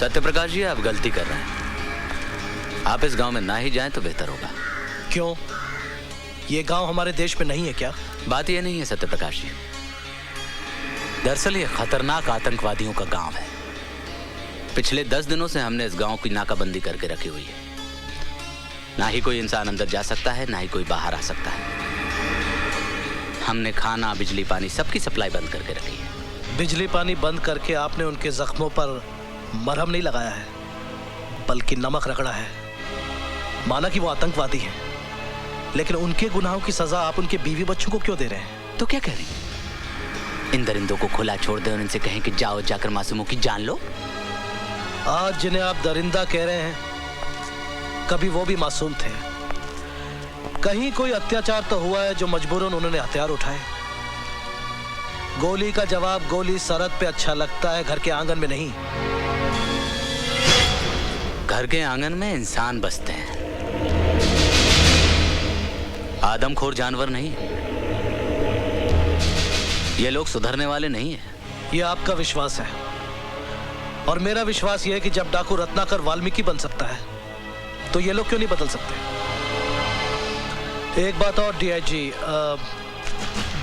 सत्यप्रकाश जी, आप गलती कर रहे हैं। आप इस गांव में ना ही जाएं तो बेहतर होगा। क्यों? ये गांव हमारे देश में नहीं है क्या? बात ये नहीं है सत्यप्रकाश जी। दरअसल ये खतरनाक आतंकवादियों का गांव है। पिछले 10 दिनों से हमने इस गांव की नाकाबंदी करके रखी हुई है। ना ही कोई इंसान अंदर जा सकता है, ना ही कोई बाहर आ सकता है। हमने खाना, बिजली, पानी सबकी सप्लाई बंद करके रखी है। बिजली पानी बंद करके आपने उनके जख्मों पर मरहम नहीं लगाया है, बल्कि नमक रगड़ा है। माना कि वो आतंकवादी हैं, लेकिन उनके गुनाहों की सजा आप उनके बीवी बच्चों को क्यों दे रहे हैं? तो क्या कह रही हैं? इन दरिंदों को खुला छोड़ दें और इनसे कहें कि जाओ जाकर मासूमों की जान लो। आज जिन्हें आप दरिंदा कह रहे हैं, कभी वो भी मासूम थे। कहीं कोई अत्याचार तो हुआ है जो मजबूरन उन्होंने हथियार उठाए। गोली का जवाब गोली सरहद पे अच्छा लगता है, घर के आंगन में नहीं। घर के आंगन में इंसान बसते हैं, आदमखोर जानवर नहीं। ये लोग सुधरने वाले नहीं हैं। ये आपका विश्वास है, और मेरा विश्वास ये है कि जब डाकू रत्नाकर वाल्मीकि बन सकता है, तो ये लोग क्यों नहीं बदल सकते? एक बात और डीआईजी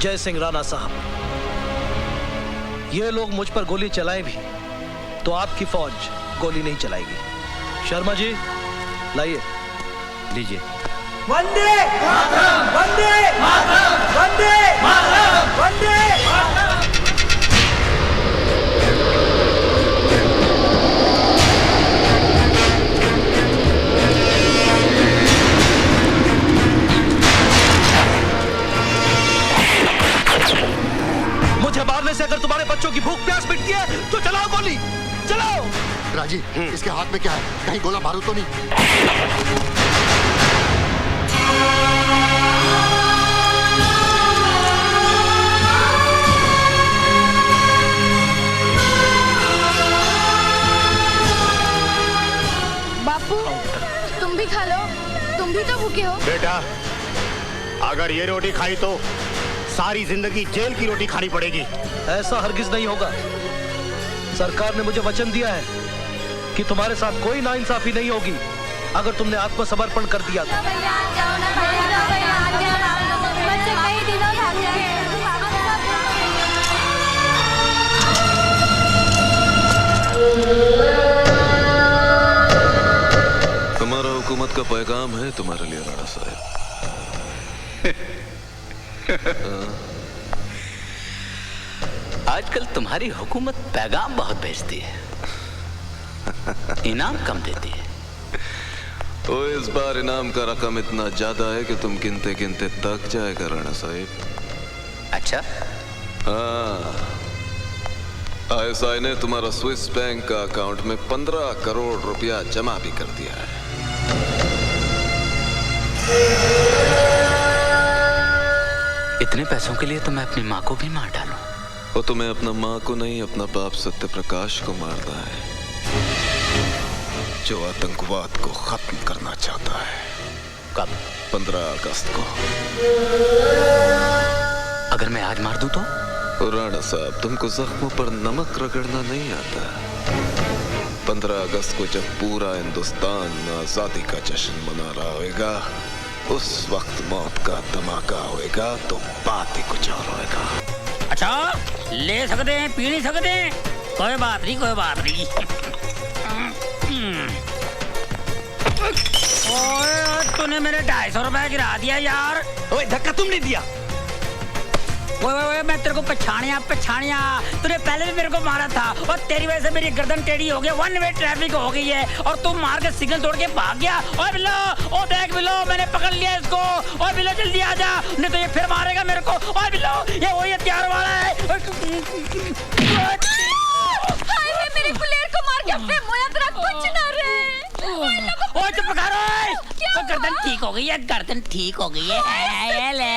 जय सिंह राणा साहब, ये लोग मुझ पर गोली चलाएं भी तो आपकी फौज गोली नहीं चलाएगी। शर्मा जी लाइए। लीजिए। वंदे मातरम, वंदे मातरम, वंदे मातरम, वंदे मातरम। मुझे मारने से अगर तुम्हारे बच्चों की भूख प्यास मिटती है तो चलाओ गोली, चलाओ। राजी, इसके हाथ में क्या है? कहीं गोला बारूद तो नहीं? बापू, तुम भी खा लो, तुम भी तो भूखे हो। बेटा, अगर ये रोटी खाई तो सारी जिंदगी जेल की रोटी खानी पड़ेगी। ऐसा हरगिज नहीं होगा। सरकार ने मुझे वचन दिया है कि तुम्हारे साथ कोई नाइंसाफी नहीं होगी अगर तुमने आत्मसमर्पण कर दिया तो। हमारा हुकूमत का पैगाम है तुम्हारे लिए राणा साहब। आजकल तुम्हारी हुकूमत पैगाम बहुत भेजती है, इनाम कम देती है। ओ, इस बार इनाम का रकम इतना ज्यादा है कि तुम गिनते गिनते थक जाएगा राणा साहब। अच्छा? हाँ, आईएसआई ने तुम्हारा स्विस बैंक का अकाउंट में 15 करोड़ रुपया जमा भी कर दिया है। इतने पैसों के लिए तो मैं अपनी माँ को भी मार डालूं। वो तुम्हें अपना माँ को नहीं, अपना बाप सत्यप्रकाश को मारना है, जो आतंकवाद को खत्म करना चाहता है। कब? 15 अगस्त को। अगर मैं आज मार दूं तो? राणा साहब, तुमको जख्मों पर नमक रगड़ना नहीं आता। 15 अगस्त को जब पूरा हिंदुस्तान आजादी का जश्न मना रहा होगा, उस वक्त मौत का धमाका होएगा तो बात ही कुछ और होएगा। अच्छा, ले सकते हैं, पी नहीं सकते हैं, कोई बात नहीं, कोई बात नहीं। ओए, तूने मेरे 250 रुपए गिरा दिया यार। ओए, धक्का तुमने दिया। ओए, मैं तेरे को पछाणिया, तूने पहले भी मेरे को मारा था और तेरी वजह से मेरी गर्दन टेढ़ी हो गई, 1 वे ट्रैफिक हो गई है और तू मार के सिग्नल तोड़ के भाग गया। ओए बिल्लो, ओ देख बिल्लो, मैंने पकड़ लिया इसको। ओए बिल्लो, जल्दी आ जा, नहीं तो ये फिर मारेगा मेरे को। ओए बिल्लो, ये वही हथियार वाला है। हाय, मेरी बुलेट को मार के अपने मोया तेरा कुछ ना रहे। ओए चुप करो, गर्दन ठीक हो गई है, गर्दन ठीक हो गई है। ले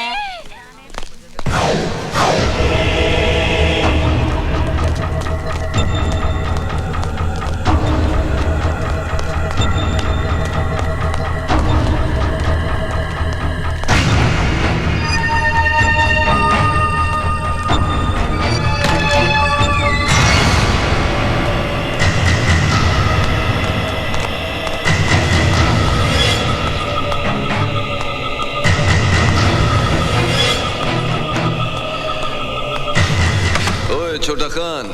ओए छोटा खान,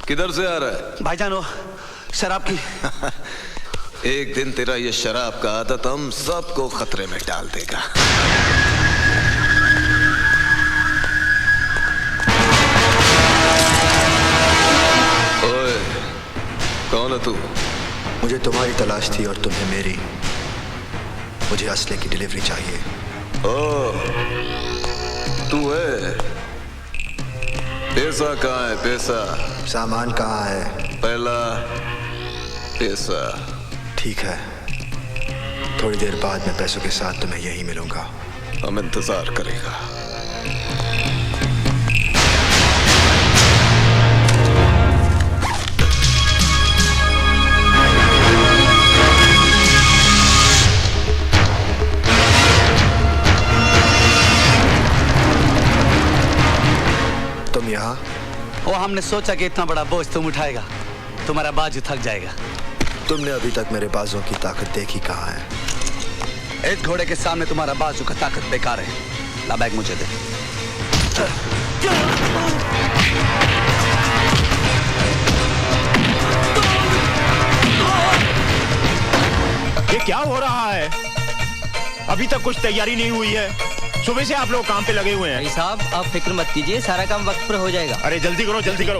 किधर से आ रहा है? भाईजान वो शराब की। एक दिन तेरा ये शराब का आदत हम सबको खतरे में डाल देगा। ओए, कौन है तू? मुझे तुम्हारी तलाश थी और तुम्हें मेरी। मुझे असले की डिलीवरी चाहिए। ओ, तू है? पैसा कहाँ है? पैसा? सामान कहाँ है? पहला पैसा। ठीक है, थोड़ी देर बाद मैं पैसों के साथ तुम्हें यहीं मिलूंगा। हम इंतजार करेगा। तुम यहाँ? वो हमने सोचा कि इतना बड़ा बोझ तुम उठाएगा, तुम्हारा बाजू थक जाएगा। तुमने अभी तक मेरे बाजों की ताकत देखी कहाँ है? इस घोड़े के सामने तुम्हारा बाजू का ताकत बेकार है। ला बैग मुझे दे। ये क्या हो रहा है? अभी तक कुछ तैयारी नहीं हुई है। सुबह से आप लोग काम पे लगे हुए हैं। भाई साहब आप फिक्र मत कीजिए, सारा काम वक्त पर हो जाएगा। अरे जल्दी करो, जल्दी करो।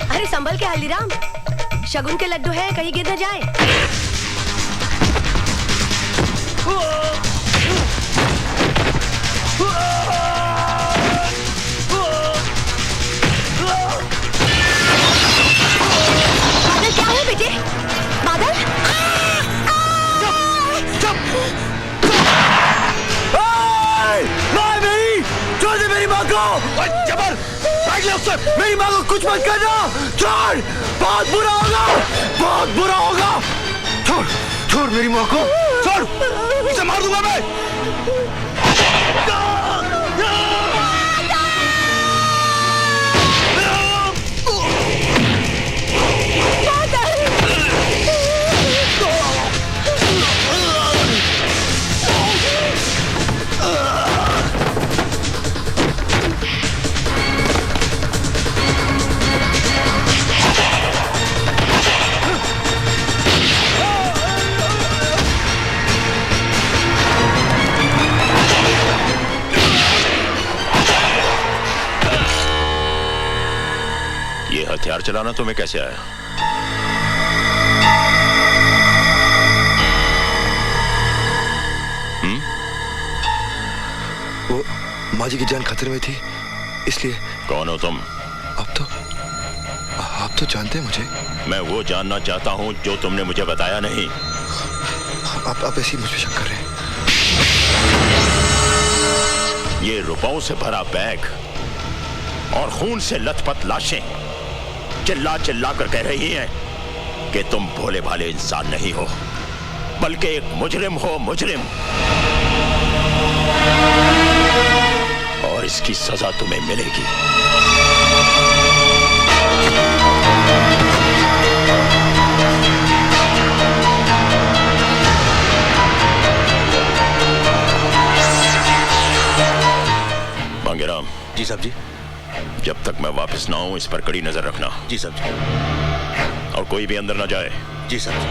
अरे संभल के हल्दीराम, शगुन के लड्डू हैं, कहीं गिर न जाए। बादल क्या है बेटे? बादल? छोड़ दे मेरी माँ को। जबर, मेरी माँ को कुछ मत करना। छोड़, बहुत बुरा होगा, बहुत बुरा होगा। छोड़, छोड़ मेरी माँ को, छोड़, उसे मार दूंगा मैं। हथियार चलाना तुम्हें कैसे आया? वो माँ जी की जान खतरे में थी, इसलिए। कौन हो तुम? आप तो जानते हैं मुझे। मैं वो जानना चाहता हूँ जो तुमने मुझे बताया नहीं। आप ऐसे ही मुझ पे शक कर रहे हैं। ये रुपयों से भरा बैग और खून से लथपथ लाशें चिल्ला चिल्ला कर कह रही हैं कि तुम भोले भाले इंसान नहीं हो, बल्कि एक मुजरिम हो, मुजरिम। और इसकी सजा तुम्हें मिलेगी। मांगेराम। जी साहब जी। जब तक मैं वापस ना आऊं इस पर कड़ी नजर रखना। जी साहब जी। और कोई भी अंदर ना जाए। जी साहब जी।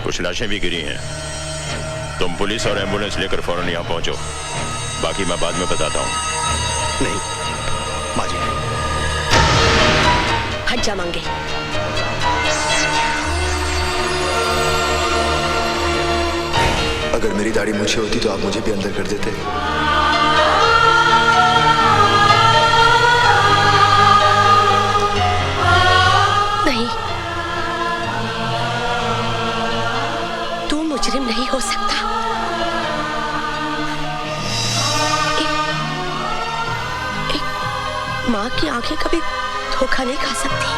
कुछ लाशें भी गिरी हैं। तुम पुलिस और एम्बुलेंस लेकर फौरन यहाँ पहुंचो, बाकी मैं बाद में बताता हूँ। नहीं माँ जी। हट जा मांगे। अगर मेरी दाढ़ी मूछे होती तो आप मुझे भी अंदर कर देते। नहीं, तू मुजरिम नहीं हो सकता। एक माँ की आंखें कभी धोखा नहीं खा सकती।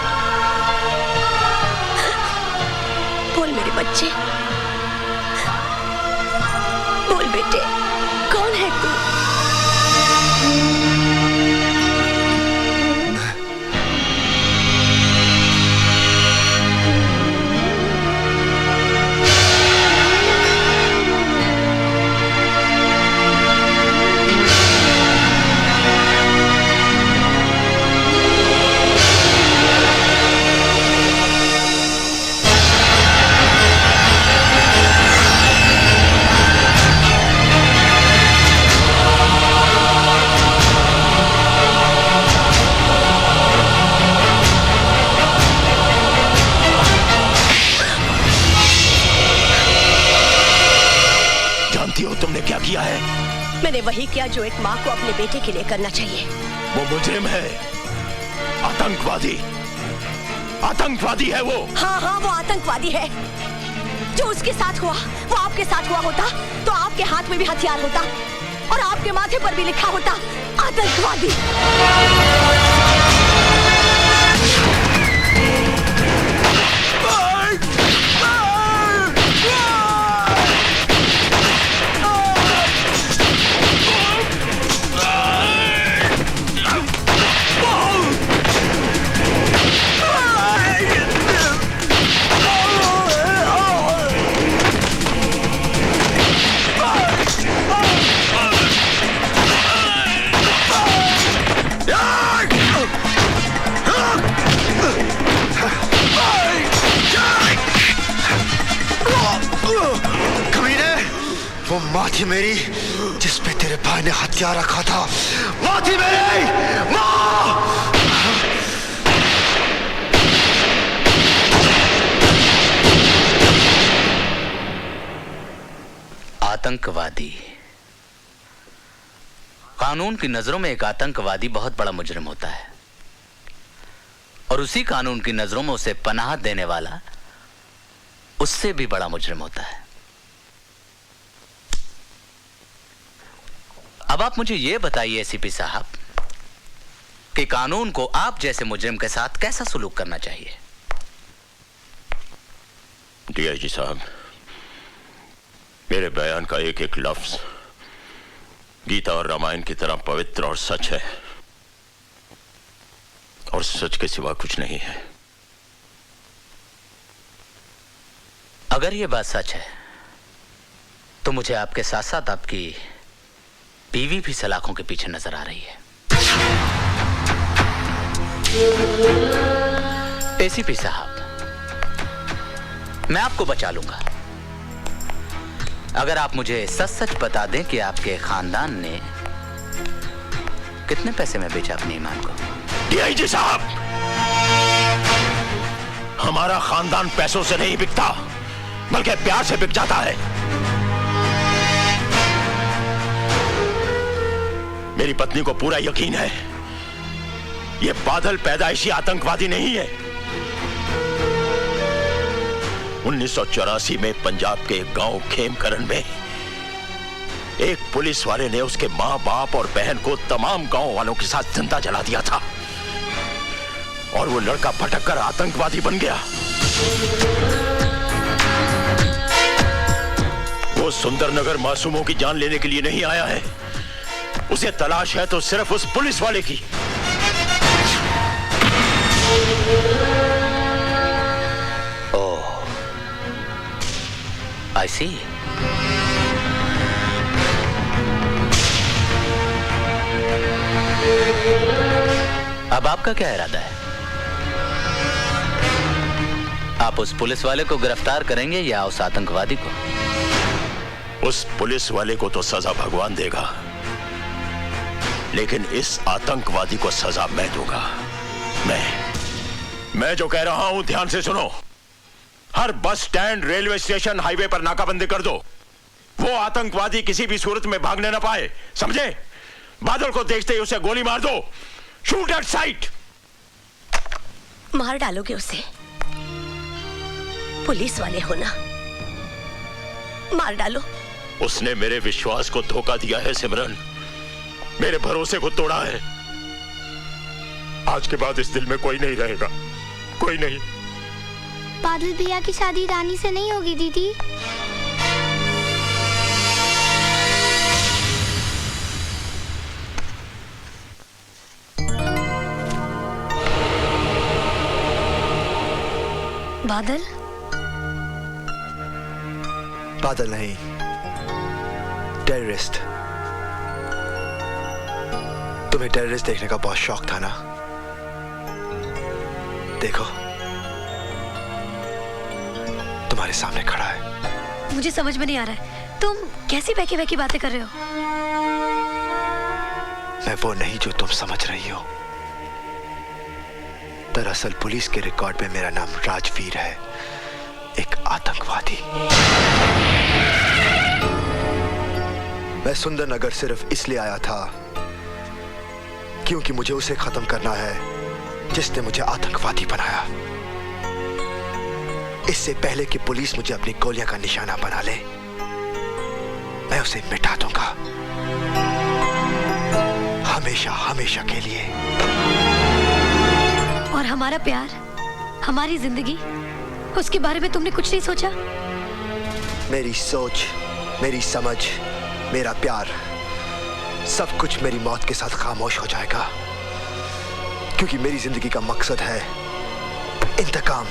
दिया है? मैंने वही किया जो एक माँ को अपने बेटे के लिए करना चाहिए। वो मुजरिम है, आतंकवादी, आतंकवादी है वो। हाँ हाँ, वो आतंकवादी है। जो उसके साथ हुआ वो आपके साथ हुआ होता तो आपके हाथ में भी हथियार होता और आपके माथे पर भी लिखा होता आतंकवादी। वो माँ थी मेरी जिस पे तेरे भाई ने हथियार रखा था। माँ थी मेरी, माँ। आतंकवादी। कानून की नजरों में एक आतंकवादी बहुत बड़ा मुजरिम होता है और उसी कानून की नजरों में उसे पनाह देने वाला उससे भी बड़ा मुजरिम होता है। अब आप मुझे यह बताइए एसीपी साहब कि कानून को आप जैसे मुजरिम के साथ कैसा सलूक करना चाहिए? डीआईजी साहब, मेरे बयान का एक एक लफ्ज गीता और रामायण की तरह पवित्र और सच है और सच के सिवा कुछ नहीं है। अगर यह बात सच है तो मुझे आपके साथ साथ आपकी बीवी भी सलाखों के पीछे नजर आ रही है। एसीपी साहब, मैं आपको बचा लूंगा अगर आप मुझे सच सच बता दें कि आपके खानदान ने कितने पैसे में बेचा अपने ईमान को। डीआईजी साहब, हमारा खानदान पैसों से नहीं बिकता बल्कि प्यार से बिक जाता है। मेरी पत्नी को पूरा यकीन है ये बादल पैदाइशी आतंकवादी नहीं है। 1984 में पंजाब के गांव खेमकरण में एक पुलिस वाले ने उसके मां बाप और बहन को तमाम गांव वालों के साथ जिंदा जला दिया था और वो लड़का भटक कर आतंकवादी बन गया। वो सुंदरनगर मासूमों की जान लेने के लिए नहीं आया है, उसे तलाश है तो सिर्फ उस पुलिस वाले की। ओह, आई सी। अब आपका क्या इरादा है? आप उस पुलिस वाले को गिरफ्तार करेंगे या उस आतंकवादी को? उस पुलिस वाले को तो सजा भगवान देगा, लेकिन इस आतंकवादी को सजा मैं दूंगा। मैं जो कह रहा हूं ध्यान से सुनो। हर bus stand, railway station, highway पर नाकाबंदी कर दो। वो आतंकवादी किसी भी सूरत में भागने ना पाए, समझे? बादल को देखते ही उसे गोली मार दो। Shoot at site. मार डालोगे उसे? पुलिस वाले हो ना, मार डालो। उसने मेरे विश्वास को धोखा दिया है सिमरन, मेरे भरोसे को तोड़ा है। आज के बाद इस दिल में कोई नहीं रहेगा, कोई नहीं। बादल भैया की शादी रानी से नहीं होगी दीदी। बादल? बादल नहीं, टेररिस्ट। तुम्हें टेररिस्ट देखने का बहुत शौक था ना? देखो, तुम्हारे सामने खड़ा है। मुझे समझ में नहीं आ रहा है, तुम कैसी बहकी बहकी बातें कर रहे हो? मैं वो नहीं जो तुम समझ रही हो। दरअसल पुलिस के रिकॉर्ड में मेरा नाम राजवीर है, एक आतंकवादी। मैं सुंदर नगर सिर्फ इसलिए आया था क्योंकि मुझे उसे खत्म करना है जिसने मुझे आतंकवादी बनाया। इससे पहले कि पुलिस मुझे अपनी गोलियां का निशाना बना ले, मैं उसे मिटा दूंगा, हमेशा हमेशा के लिए। और हमारा प्यार, हमारी जिंदगी, उसके बारे में तुमने कुछ नहीं सोचा? मेरी सोच, मेरी समझ, मेरा प्यार, सब कुछ मेरी मौत के साथ खामोश हो जाएगा, क्योंकि मेरी जिंदगी का मकसद है इंतकाम,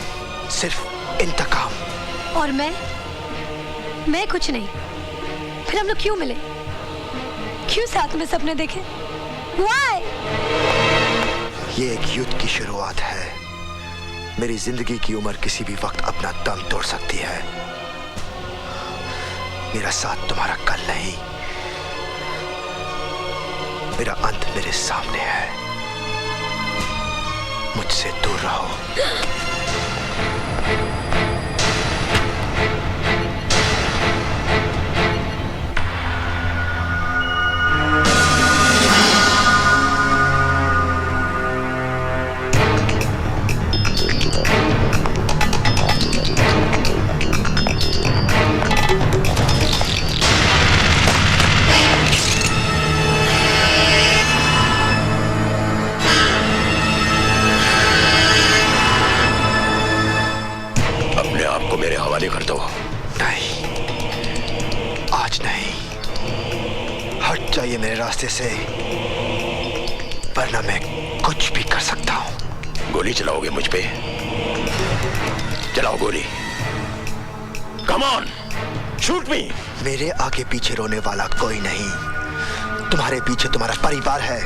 सिर्फ इंतकाम। और मैं कुछ नहीं। फिर हम लोग क्यों मिले? क्यों साथ में सपने देखे? Why? ये एक युद्ध की शुरुआत है। मेरी जिंदगी की उम्र किसी भी वक्त अपना दम तोड़ सकती है। मेरा साथ तुम्हारा कल नहीं, मेरा अंत मेरे सामने है। मुझसे दूर रहो। मेरे हवाले कर दो। नहीं, आज नहीं। हट जाइए मेरे रास्ते से, वरना मैं कुछ भी कर सकता हूं। गोली चलाओगे मुझ पे? चलाओ गोली। कम ऑन, शूट मी। मेरे आगे पीछे रोने वाला कोई नहीं। तुम्हारे पीछे तुम्हारा परिवार है।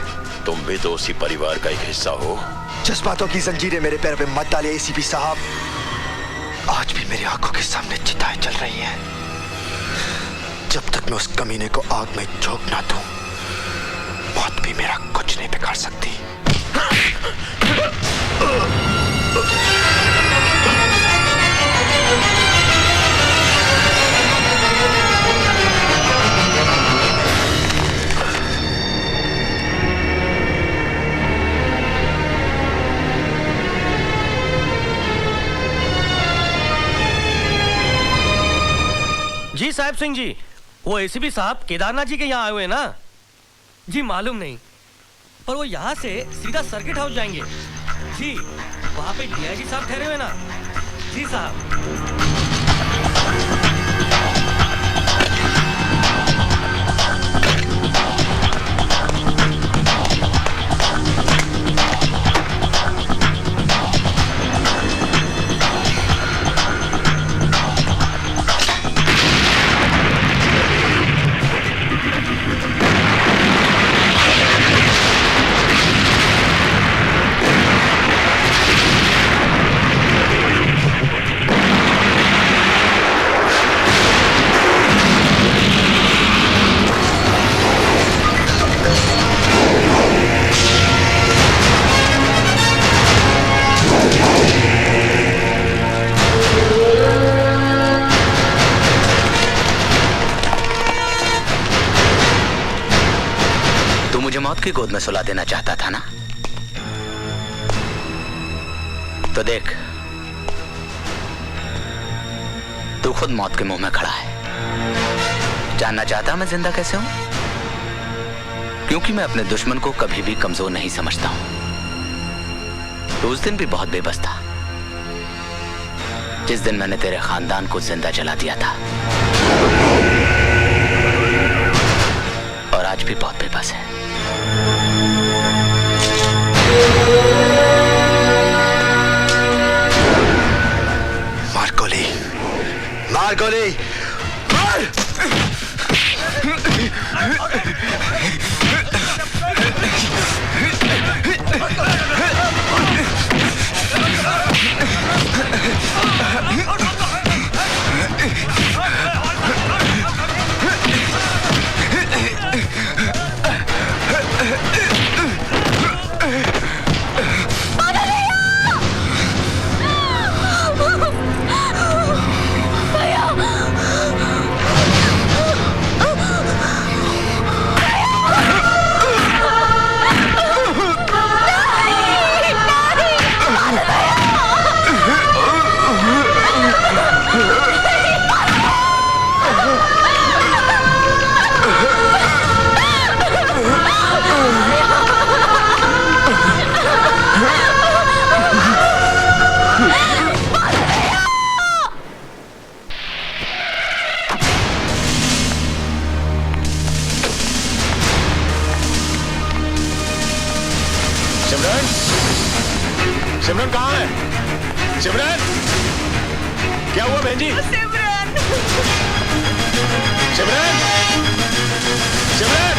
तुम भी तो उसी परिवार का एक हिस्सा हो। जज्बातों की जंजीरें मेरे पैरों पे मत डालिए एसीपी साहब। आज भी मेरी आंखों के सामने चिताएं जल रही हैं। जब तक मैं उस कमीने को आग में झोंक ना दूं, मौत भी मेरा कुछ नहीं बिगाड़ सकती। जी साहिब सिंह जी, वो एसीपी साहब केदारनाथ जी के यहाँ आए हुए हैं ना? जी मालूम नहीं, पर वो यहाँ से सीधा सर्किट हाउस जाएंगे। जी वहाँ पे डीआईजी साहब ठहरे हुए ना? जी साहब। मौत की गोद में सुला देना चाहता था ना? तो देख, तू खुद मौत के मुंह में खड़ा है। जानना चाहता मैं जिंदा कैसे हूं? क्योंकि मैं अपने दुश्मन को कभी भी कमजोर नहीं समझता हूं। तो उस दिन भी बहुत बेबस था, जिस दिन मैंने तेरे खानदान को जिंदा जला दिया था, और आज भी बहुत बेबस है। मार गोली, मार गोली, मार! सिमरन कहाँ है? सिमरन, क्या हुआ बहन जी? सिमरन! सिमरन, सिमरन,